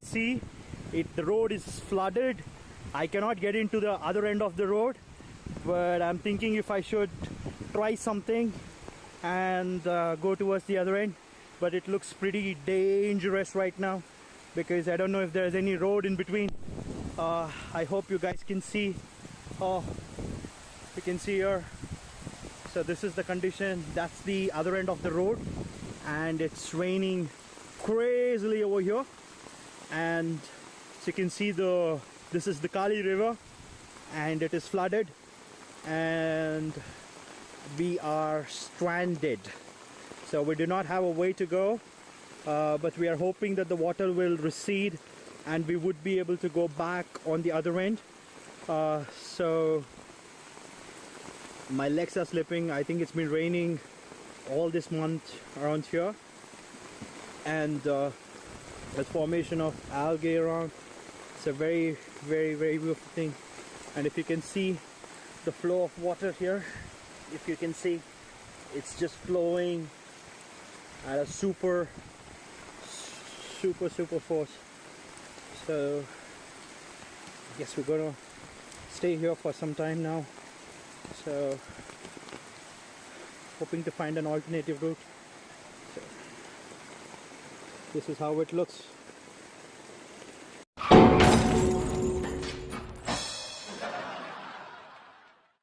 See, the road is flooded. I cannot get into the other end of the road, but I'm thinking if I should try something and go towards the other end. But it looks pretty dangerous right now because I don't know if there's any road in between. I hope you guys can see. Oh, you can see here. So this is the condition. That's the other end of the road, and it's raining crazily over here. And so you can see this is the Kali river, and it is flooded, and we are stranded. So we do not have a way to go, but we are hoping that the water will recede and we would be able to go back on the other end. So my legs are slipping. I think it's been raining all this month around here, and the formation of algae around. It's a very beautiful thing. And if you can see the flow of water here, if you can see, it's just flowing at a super force. So I guess we're gonna stay here for some time now, so hoping to find an alternative route. So this is how it looks.